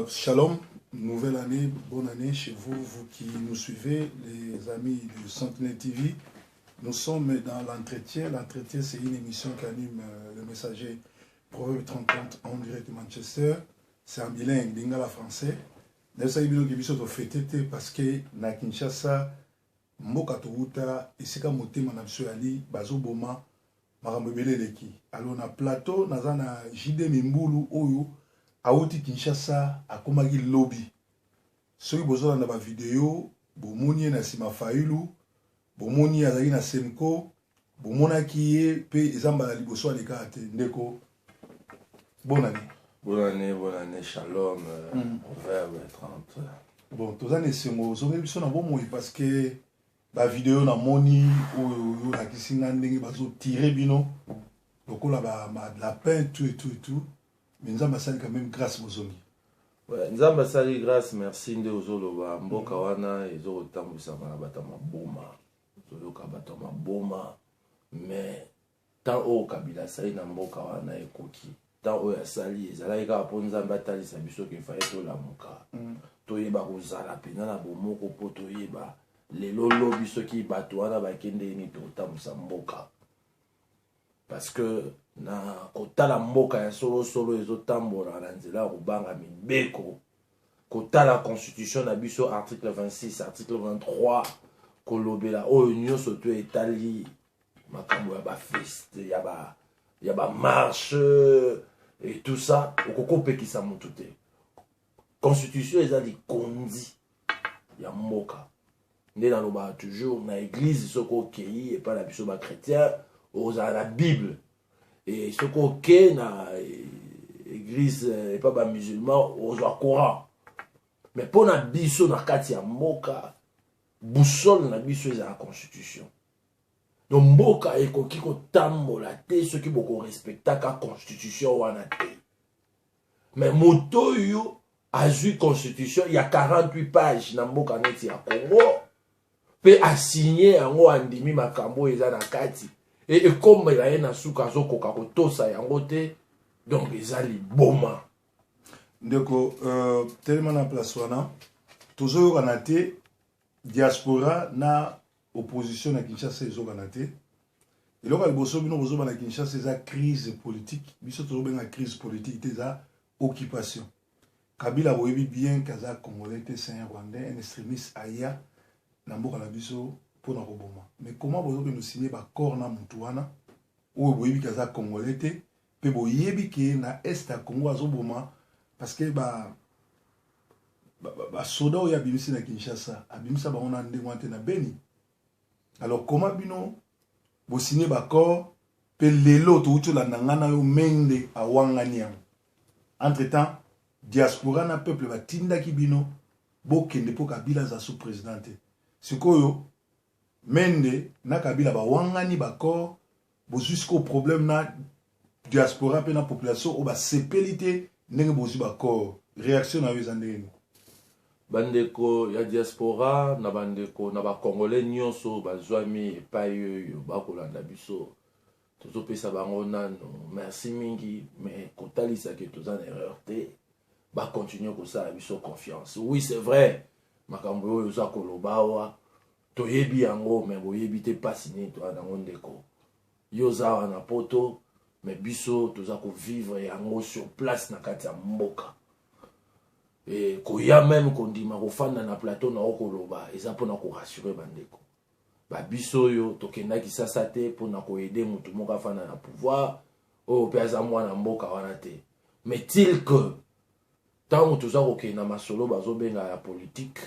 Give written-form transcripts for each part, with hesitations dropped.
Shalom, nouvelle année, bonne année chez vous, vous qui nous suivez, les amis de Sentinelle TV. Nous sommes dans l'entretien. L'entretien, c'est une émission qui anime le messager Proverbe 30 en direct de Manchester. C'est en bilingue, lingala français. Nous avons fêté parce que na Kinshasa, mboka touta, isika motema na biso ali bazo boma makamobele leki. Alors na plateau, na JD Mimbulu oyo Aouti Kinshasa akomaki lobby. Soki bozo na ba vidéo, bomoni na sima failu, bomoni azali na Semko, bomonaki ye pe ezamba la liboso aleka ate ndeko. Bonne année. Bonne année, shalom, Proverbe 30. Bon, tozane semo, zobe biso na bomoi parce que ba vidéo na moni oyo na kisinga ndenge bazo tirer bino. Lokola ba la peine tout. Mais nous avons quand même grâce aux hommes. Ouais, nous avons grâce, merci de Ozoloba. Mboka wana, ils ont autant de ça, batama boma. Zoloka batama boma. Mais tant au Kabila, ça y est, Mboka wana et Koki. Tant au Yasali, ils allaient à Ponza Batali, ça biso qu'il fallait tout la muka. Toyeba Ozala, Penana, Bomoko, Potoyeba. Les lolo biso qui batouana, Bakende, ni Totam Samboka. Parce que na kotala mboka ya solo ezotambola na nzela kobanga mibeko kotala constitution na biso article 26 article 23 kolobela oyo nyonso to etali makambo ya ba feste ya ba marche et tout ça okokopekisa mutu te constitution eza likondi ya mboka nde naloba toujours na église soko okei epa na biso ba chrétien oza la Bible. Et ce qu'on a dans l'église et pas les musulmans, on doit Coran. Mais pour la biso na kati ya mboka, boussole na biso est la constitution. Donc mboka ekoki ko tambola te ceux qui beaucoup respecta la constitution wana te. Mais moto yo azui constitution, il y a 48 pages na mboka neti ya Congo. Pe assigner yango andimi makambo eza na kati. Et comme il y a un souka zoko kakoto sa yangote, donc ils allaient boma. Donc, tellement en place wana, toujours organité diaspora na opposition à Kinshasa ils organité. Et là, le bosso bino bosso na Kinshasa c'est la crise politique. Biso toujours bien la crise politique, c'est la occupation. Kabila voyait bien kaza congolais c'est un rwandais, un extrémiste aya na mboka na biso. Pour nous reboma. Mais comment vous avez signé un accord na mutuana ou vous avez kaza congolais te pe bo yebi ke na est à Congo azoboma parce que ba soda o ya bimisi na Kinshasa abimisa ba on a ndengwante na Beni. Alors comment bino vous signé un accord pe lelo to uto la nangana yo mende awangani entre-temps diaspora na peuple ba tinda ki bino bo kende po Kabila za sous présidente. Sikoyo Mende, na Kabila ba wangani bako, bo jusqu'au problème na diaspora pe na population ou ba sepelité nenge bozi bako. Réaction na wezandeni. Bandeko ya diaspora na bandeko na ba congolais nyonso bazwami pa yo bakolanda biso. Tozo pesa bango nano. Merci mingi mais kotalisa ke toza na erreur te. Ba continuer ko sa biso confiance. Oui, c'est vrai. Makambo yo za kolobawa. Toyebi yango mais boyebi te pasine to anango ndeko yoza wana poto mais biso toza ko vivre yango sur place na kati ya mboka et koya même kondima kofanda na plateau na okoloba eza pona ko rassurer bandeko ba biso yo tokendaki sasa te pona ko aider mutu moko afanda na pouvoir o pe aza mwana mboka wana te mais til que tant toza ko kena masolo bazobenga ya politique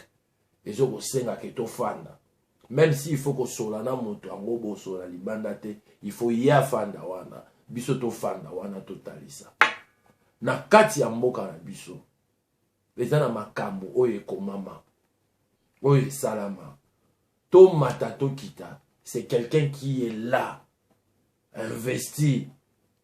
ezo ko senga ke to fanda. Même s'il faut que solana moto ango bo sola libanda te, il faut ya fanda wana, biso to fanda wana totalisa. Na kati ya mboka na biso. Eza na makambo oye komama. Oye salama. To matato kita, c'est quelqu'un qui est là, investi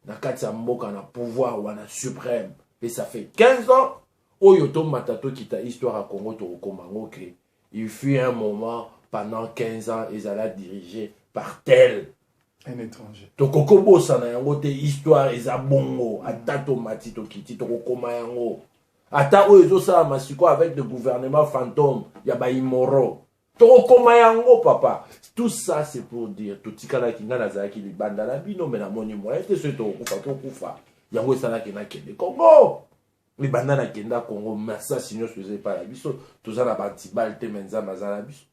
na kati ya mboka na pouvoir wana suprême. Et ça fait 15 ans oyo to matato kita histoire à Congo to komango ke il fut un moment pendant 15 ans, ils allaient diriger par tel. Un étranger. Tokoko sana yango te histoire eza bongo. Atato matito kiti tokokoma yango. ata oyo ezosala masiko avec le gouvernement fantôme ya baimoro tokokoma yango papa. Tout ça c'est pour dire totikalaki nga nazalaki libanda na bino me namoni moyen te soki tokufa yango esalaki nakende Congo libanda nakenda Congo masasi nyonso ezali na biso toza na bantibale te me nzambe aza na biso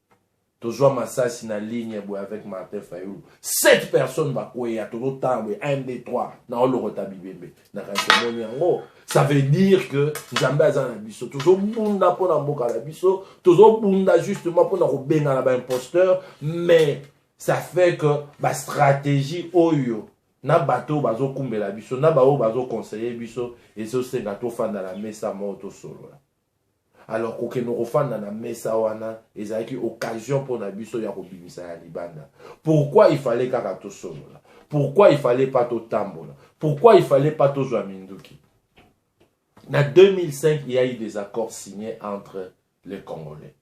tozwa masasi na ligne boye avec Martin Fayulu 7 personnes bakweya tozotamboye 1 2 3 na olokota bibembe na kantemoni yango. Ça veut dire que Nzambe aza na biso tozobunda mpona mboka na biso tozobunda justement mpona kobenga na baimposteur, mais ça fait que bastratégie oyo na bato bazokumbela biso na bao bazoconseiller biso ezosenga tofanda na mesa moko tosolola. Alors kokende kofanda na mesa wana ezalaki occasion mpona biso ya kobimisa ya libanda. Pourquoi il fallait kaka tosolola? Pourquoi il fallait pas totambola? Pourquoi il fallait pas tozwa minduki? En 2005, il y a eu des accords signés entre les Congolais.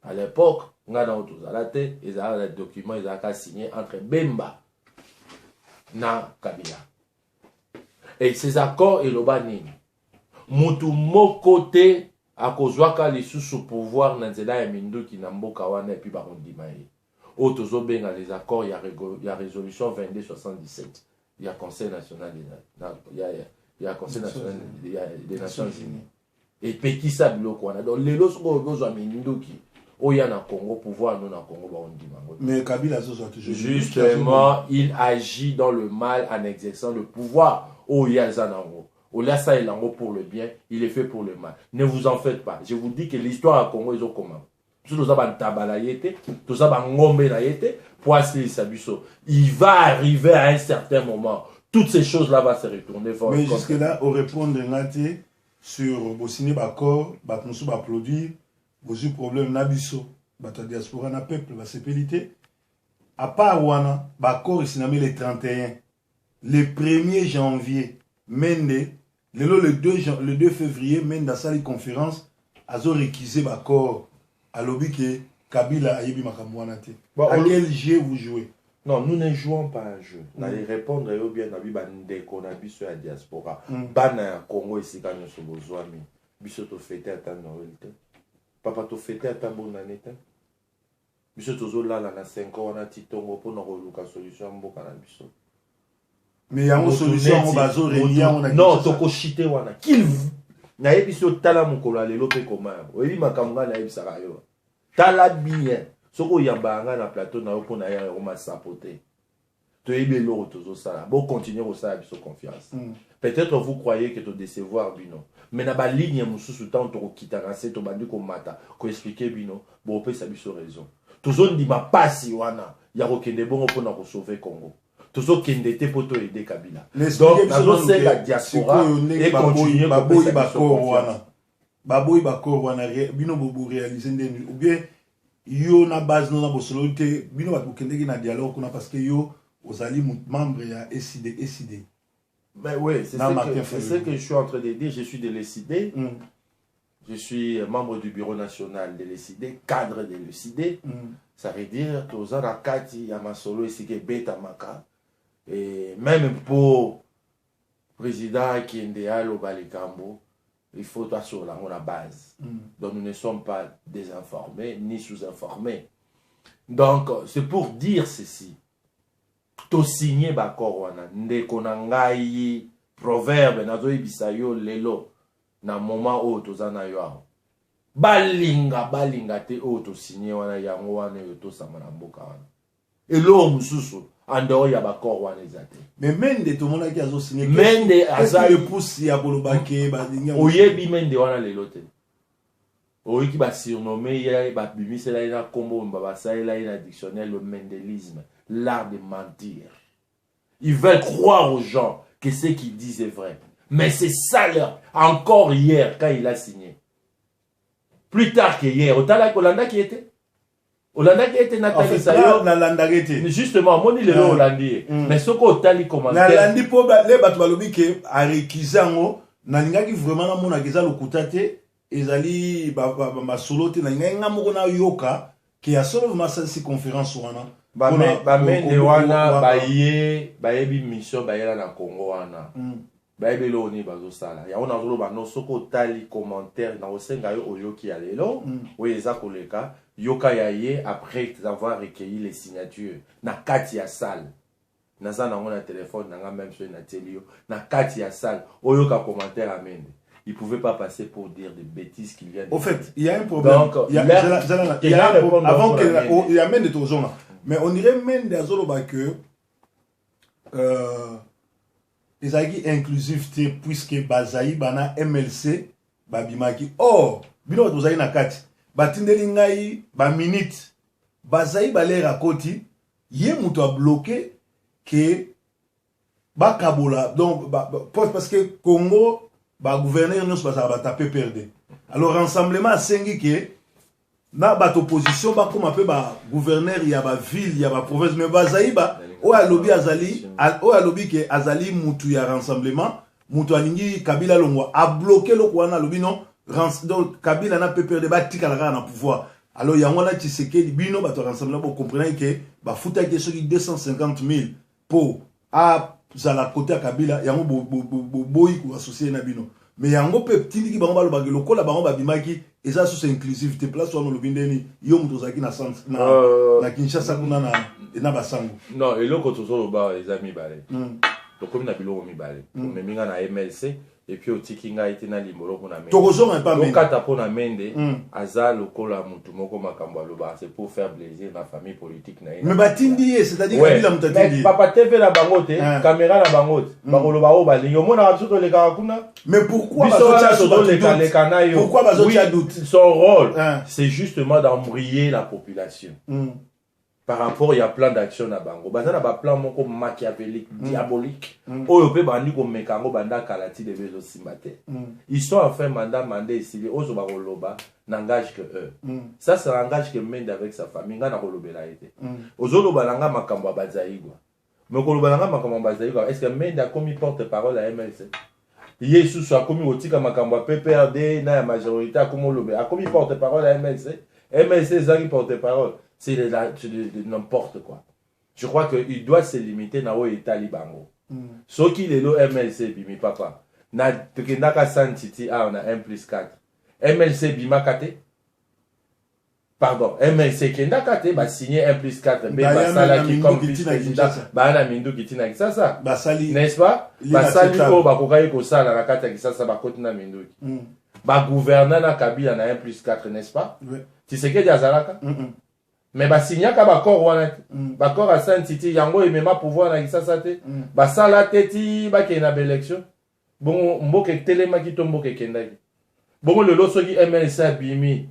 À l'époque, on a dans les documents signés entre Bemba et Kabila. Et ces accords, ils ont dit Mutu mokote a kozwaka les sous pouvoir nanzela ya minduki na mboka wana et puis barondimaye. Otozo benga les accords, il y a résolution 2277. Il y a Conseil national il y a Conseil national des Nations Unies. Et Peki Sabilo Kwana. Donc les lois sont à minduki. Oh, il y a un Congo pouvoir, nous na Congo barondimaye. Mais Kabila soit toujours. Justement, il agit dans le mal en exerçant le pouvoir. Oh, il y a Zanango. Oh, là, ça est là pour le bien, il est fait pour le mal. Ne vous en faites pas. Je vous dis que l'histoire à Congo, ils ont comment. Il va arriver à un certain moment. Toutes ces choses-là vont se retourner. Mais jusque-là, au répondre sur Bossini Bakor, Batmoussou applaudir, Bosu problème Nabiso, Bata diaspora na peuple, va s'épéliter. À part Wana, Bakor, il s'est nommé le 31. Le 1er janvier, Mende, le 2 février, Mende a sali conférence, Azo réquisé Bakor, à l'objet que Kabila a yebi makamouanate. À quel jeu vous jouez? Non, nous ne jouons pas un jeu. Nous allons répondre au bien qu'on a vu sur la diaspora. Bana Congo ici quand nous sommes besoin. Biso to fêter à ta Noël. Papa to fêter à ta bonne année. Biso to zo là na 5 ans on a titongo pour nous reluka solution mboka na biso. Mais il y a une solution on bazo réunion on a. Non, toko chité wana. Qu'il na biso tala mukolo lelo pe koma. Oyi makamanga na bisaka yo. Tala bien. Soko yambanga na plateau na yo pona ya roma sapoter. To ebelo tozo sala. Bon continuer au sala biso confiance. Peut-être vous croyez que to décevoir bino. Mais na ba ligne mususu tant to kitanga se to bandi ko mata ko expliquer bino. Bon pe sa biso raison. Tozo ndima pasi wana ya kokende bongo pona ko sauver Congo. Tozo kende te poto aider Kabila. Donc nazo se la diaspora et continuer baboyi bakor wana. Baboyi bakor wana bino bobo réaliser ndeni ou bien yo na base non na bosolo te bino bat kokende na dialogue kuna parce que yo ozali membre ya SID. Mais oui, c'est ce que je suis en train de dire. Je suis de l'ECD. Je suis membre du bureau national de l'ECD, cadre de l'ECD. Ça veut dire que aux Arakati, Yamasolo, et Beta Maka. Et même pour le président qui est ndéal au Balikambo, il faut assurer la base. Donc nous ne sommes pas désinformés ni sous-informés. Donc c'est pour dire ceci. To signé bakor wana ndeko na ngai proverbe nazo ibisa yo lelo na moment o tozana yo aho balinga te o to signé wana yango wana yo to samana mboka wana elo mususu ando ya bakor wana ezate mais mende to mona ki azo signé mende azali pousse ya bolobake balinga oyebi mende wana lelo te oyiki ba surnommé ya ba bimisela ina kombo mbaba saela ina dictionnaire le mendelisme, l'art de mentir. Ils veulent croire aux gens que ce qu'ils disent est vrai. Mais c'est ça leur. Encore hier, quand il a signé. Plus tard que hier, Hollanda qui était. Hollanda qui était Nathalie Sayo. Justement, moi, il est Hollandais. Mais ce qu'on a commentaire. Nalandi pour les batoualobi qui a réquisé, nalinga qui vraiment mon akiza le kutate. Ezali ba solote nalinga mona yoka qui a solo ma conférence wana. Bamende wana bayebi mission bayela na Congo wana bayebelo oni bazosala ya ona zolo bano soko tali commentaire na osenga yo oyoki ya lelo oyo eza koleka yoka ya ye après avoir recueilli les signatures na kati ya salle naza nango na téléphone nanga même so na telio na kati ya salle oyoka commentaire amende il pouvait pas passer pour dire des bêtises qu'il vient de au fait il y a un problème donc il y a un problème avant que il y a même de toujours mais on dirait même des zolo ba que les agis inclusivité puisque bazaï bana MLC babimaki oh bino tozali na kati batindeli ngai ba minute bazaï balera koti ye muto a bloqué que bakabola donc parce que Congo ba gouverneur nous ba taper perdre alors rassemblement sengi que na ba opposition ba comme peu ba gouverneur ya ba ville ya ba province mais bazaï ba o alobi azali o alobi ke azali mutu ya rassemblement mutu alingi Kabila longwa a bloqué le kwana alobi non donc Kabila na peut perdre ba tika la na pouvoir alors yango na Tshisekedi bino ba to rassemblement pour comprendre que ba futa ke soki 250 000 pour à zala côté Kabila yango boyi ko associer na bino mais yango pe tindiki bango ba lobaki lokola bango ba bimaki eza sous inclusivité place wana lobindeni yo muto zaki na sens na Kinshasa kuna na basango non eloko tozo ba les amis balé donc comme na biloko mi balé mais minga na MLC et puis otiki nga ite na limolo kuna mende tokozonga pas mende kata pona mende aza lokola mutu moko makambo aloba c'est pour faire plaisir ma famille politique na mais batindi c'est-à-dire Kabila mutatindi mais papa TV na bangote caméra na bangote bakoloba o balingi omona absolument les gars kuna mais pourquoi bazotia doute son rôle c'est justement d'embrayer la population par rapport il y a plein d'actions na bango bazana ba plan moko machiavélique diabolique oyo pe bandi ko mekango banda kalati de bezo simbate ils sont en fait mandé ici ozo ba koloba n'engage que eux ça engage que Mende avec sa famille nga na kolobela été ozo loba nanga makambo bazaigwa mais koloba nanga makambo bazaigwa est-ce que Mende a commis porte-parole à MLC Yesu soit commis otika makambo PPRD na ya majorité a commis lobe a commis porte-parole à MLC zaki porte-parole c'est de n'importe quoi. Je crois qu'il doit se limiter na o Italie bango. Ce qui est le MLC bimi papa. Na tekendaka santiti on a 1+4. MLC bima kate. Pardon, MLC kenda kate ba signer 1+4 be basala ki comme président ba na mindu kitina kisasa. Basali. N'est-ce pas? Basali ko ba kokai ko sala na kata kisasa ba kotina mindu. Ba gouverneur na Kabila na 1+4 n'est-ce pas? Oui. Tu sais que azalaka? Mais ba signaka ba corps wana ba corps à Saint-Titi yango emema pouvoir na kisasa te ba sala teti ba ke na élection bon mboke telema ki to mboke kendaki bon le loso ki MLC bimi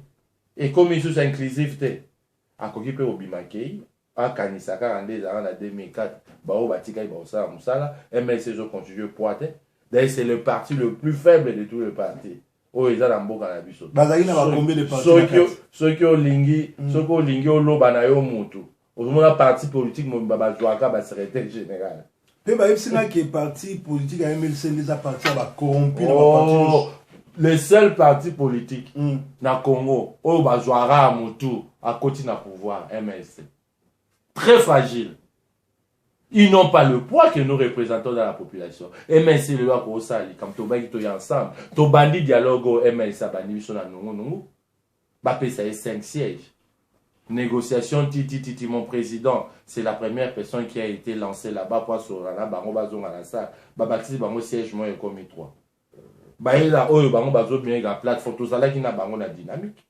et comme sous inclusivité akoki pe obimaki a kanisaka ande za na 2004 ba o batika ba osala musala MLC zo continuer poite d'ailleurs c'est le parti le plus faible de tous les partis. Oh, ils ont un beau cannabis. Bazali na ba combien de partis? Ceux qui ont lingi au loba na yo mutu. Au moment parti politique mon baba jouaka ba secrétaire général. Pe ba yepsina qui est parti politique à MLC les a parti ba corrompu le seul parti politique na Congo o ba jouara mutu à côté na pouvoir MLC. Très fragile. Ils n'ont pas le poids que nous représentons dans la population. MLC le loi ko sali comme to ba ki to ensemble. To bandi dialogue au MLC bandi biso na nungu. Ba pesa 5 sièges. Négociation titi mon président, c'est la première personne qui a été lancée là-bas pour sur la bango bazonga na ça. Ba baptise bango siège moi comme 3. Ba ela oyo bango bazo bien ga plateforme to sala ki na bango na dynamique.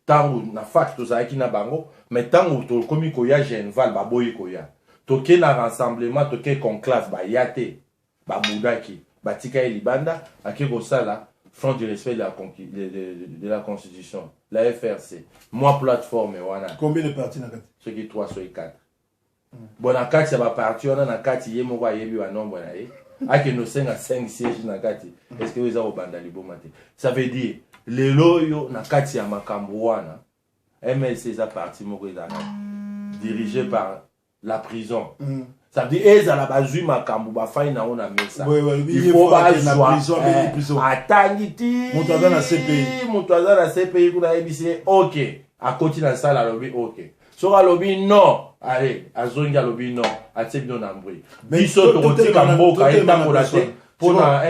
Tango na fac to sala ki na bango, mais tango to komi ko ya Genval ba boyi ko ya. To ke na rassemblement to ke conclave ba yate ba mudaki ba tika libanda ake ko sala front du respect de la constitution, la FRC. Moi plateforme wana. Combien de partis na kati? Ce qui 3 sur 4. Bon na kati ba parti wana na kati yemo kwa yebi wa nombre na ye. Ake no 5 sièges na kati. Est-ce que vous avez banda libomate? Ça veut dire les loyo na kati ya makambo wana. MLC za parti moko ezana dirigé par la prison. Ça veut dire eza la bazui makambo ba fai na ona mesa. Il faut ba na prison. Atangiti. Moutaza na CPI. Moutaza na CPI kuna ebisi OK. A côté na sala lobby OK. Sora lobby non. allez azongi alobi non atie bino na mbwe mais biso tokotika mboka etambola te mpona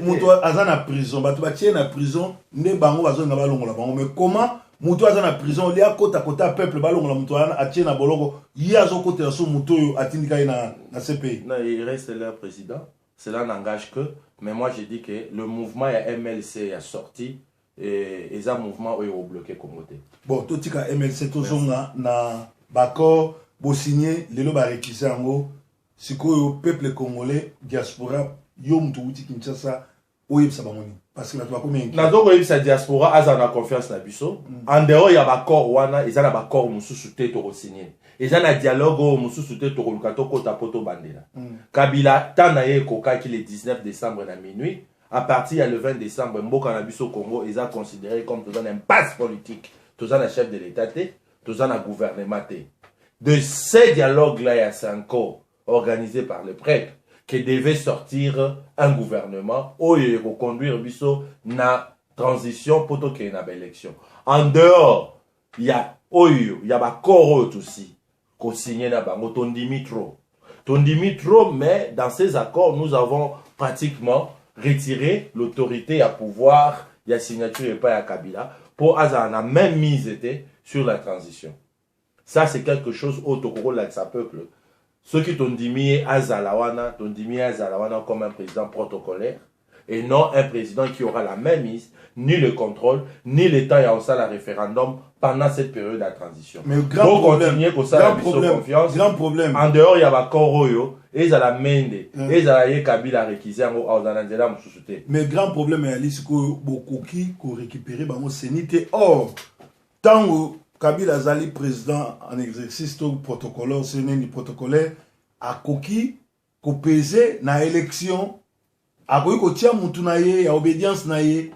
moto aza na prison bato batie na prison nde bango bazonga balongola bango mais comment moto aza na prison lia kota kota peuple balongola moto wana atie na boloko ye azokotela so moto oyo atindika ye na CPI. Non, il reste leur président, cela n'engage que, mais moi je dis que le mouvement ya MLC a sorti et ça mouvement est bloqué comme côté. Bon, tout tika MLC tozonga na bako bo signé lelo ba réquisé yango sikoyo peuple congolais diaspora yo mutu uti Kinshasa oyebisa bangoni parce que la toi combien na donc oyebisa diaspora azana confiance na biso en dehors ya bakor wana ezana bakor mususu te to signé ezana dialogue mususu te to luka to kota poto bandela Kabila tana ye kokaki le 19 décembre na minuit. À partir du 20 décembre, Mboka na biso Congo est considéré comme tout un impasse politique. Tout un chef de l'État, tout un gouvernement. De ces dialogues-là, il y a 5 ans organisés par le prêtre qui devait sortir un gouvernement où il faut conduire biso na transition pour qu'il y ait une élection. En dehors, il y a corps aussi qu'on signe na bango Tondimitro. Tondimitro, mais dans ces accords, nous avons pratiquement retirer l'autorité à pouvoir, il y a signature et pas à Kabila, pour Azana même mise sur la transition. Ça, c'est quelque chose autre que sa peuple. Ceux qui t'ont dit Azalawana comme un président protocolaire, et non un président qui aura la même mise, ni le contrôle, ni l'État et aussi la référendum pendant cette période de transition. Mais grand problème, grand problème. En dehors, il y a Koroyo, et il y a la Mende, et il y a Kabila réquisé en Ozanandela Moussouté. Mais grand problème, il y a beaucoup qui récupérer dans sénité. Or, tant que Kabila Zali président en exercice tout protocolaire, c'est un protocolaire, à Koki, ko peser na élection. Akoyi ko tia mutu na ye ya obédience na ye.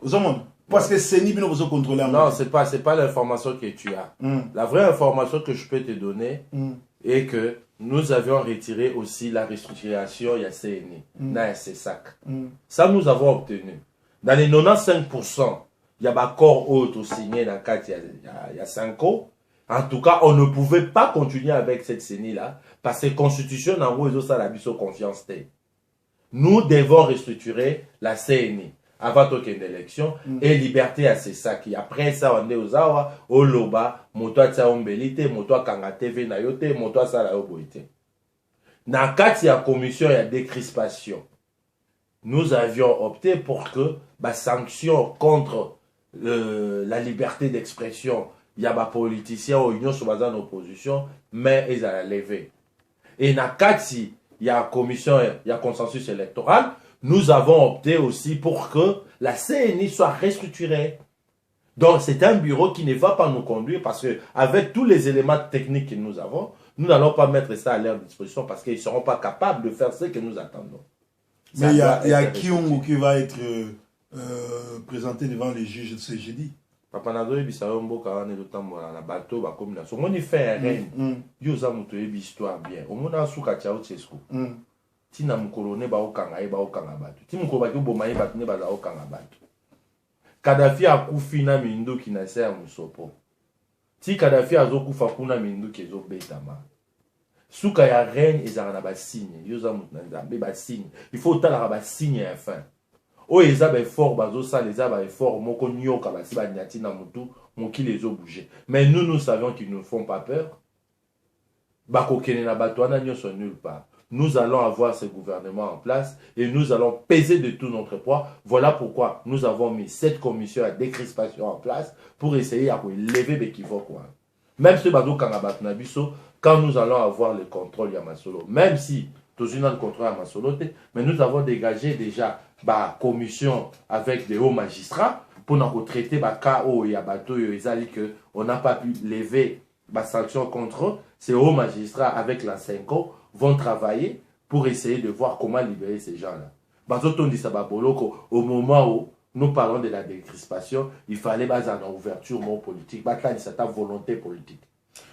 Non. Parce que c'est ni bien besoin contrôler. Non, c'est pas l'information que tu as. La vraie information que je peux te donner est que nous avions retiré aussi la restructuration il y a CNI, na CSAC. Ça nous avons obtenu. Dans les 95%, il y a un corps autre signé dans 4 il y a 5 ans. En tout cas, on ne pouvait pas continuer avec cette CNI là parce que la constitution en gros ça la biso confiance. Nous devons restructurer la CNI avant qu'il y ait une élection et liberté à ces sacs. Après ça, on est aux awa, au loba, moto tsa ombelite, moto kanga TV na yote, moto sa la oboite. Na kati ya commission ya décrispation, nous avions opté pour que ba sanction contre la liberté d'expression, il y a des politiciens ou union sur en opposition, mais ils allaient lever. Et na kati il y a commission, il y a consensus électoral. Nous avons opté aussi pour que la CNI soit restructurée. Donc, c'est un bureau qui ne va pas nous conduire parce que, avec tous les éléments techniques que nous avons, nous n'allons pas mettre ça à leur disposition parce qu'ils ne seront pas capables de faire ce que nous attendons. Mais il y a Kiongo qui va être présenté devant les juges de ce jeudi. Papa Nado Ebisayo Mboka wane lotambola na bateau ba comme so moni fait un reine yo za muto ebi histoire bien omona suka chao chesko tina mukolo ne ba okanga bato ti mukolo ba kiboma ye bato ne ba za okanga bato Kadhafi akufi na minduki na se ya musopo ti Kadhafi azokufa kuna minduki ezobetama suka ya reine ezala na ba signe yo za muto na nzambe ba signe il faut tala ba signe ya fin. Oh, ils avaient fort, les avaient fort, moko nyoka, basi ba nyati na mutu, moki les ont bougé. Mais nous savions qu'ils ne font pas peur. Bako kene na batouana nyoso nulle part. Nous allons avoir ce gouvernement en place et nous allons peser de tout notre poids. Voilà pourquoi nous avons mis cette commission à décrispation en place pour essayer à lever l'équivoque. Même ce bateau kangabat nabiso, quand nous allons avoir le contrôle Yamasolo, même si tous une le contrôle Yamasolo, mais nous avons dégagé déjà la commission avec des hauts magistrats pour nous traiter les cas où il y a bateau que on n'a pas pu lever la sanction contre eux. Ces hauts magistrats avec la 5 ans vont travailler pour essayer de voir comment libérer ces gens-là. Au moment où nous parlons de la décrispation, il fallait une ouverture politique, une volonté politique.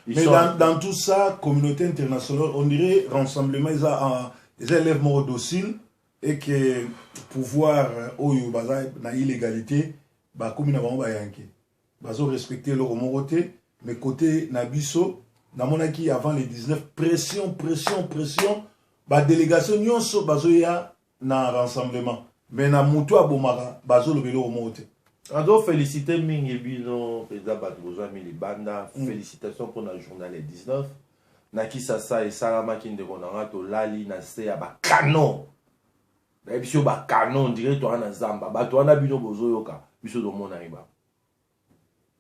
Mais dans tout ça, communauté internationale, on dirait rassemblement, ils élèvent mort docile et que pouvoir na illégalité, comme nous avons respecter leur moralité, mais côté Nabiso, namonaki avant les 19 pression ba délégation nyonso bazoya na rassemblement mais na mutu abomaka bazolobela au mote. Ado féliciter mingi bino président Batboza Milibanda, félicitations pour le journal les 19. Nakisa sa et Salama qui ndeko nanga to lali na se ya ba canon. Na biso ba canon direct to na zamba, ba to na bino bozoyoka, biso do mona iba.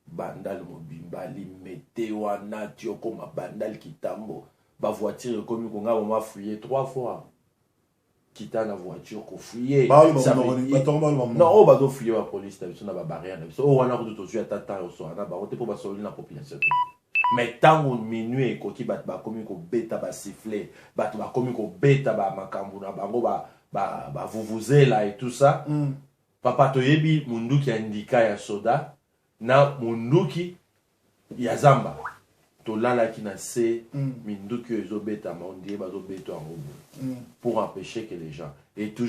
Bandal mobimba limete wana tioko ma bandal kitambo, ba voiture comme ko nga ma fouiller 3 fois. Quitta la voiture ko fouiller. Non, on va fouiller la police, na ba barrière, on va na ko to sur tata o so na ba rote pour ba soli la population. Mais tant on minuit et koki bat ba komi ko beta ba siffler, bat ba komi ko beta ba makambu na bango ba vuvuzela et tout ça. Papa toyebi munduki andika ya soda na munduki ya zamba. To lala ki na se minduki ezo beta ma on dit ba zo beto en pour empêcher que les gens et toujours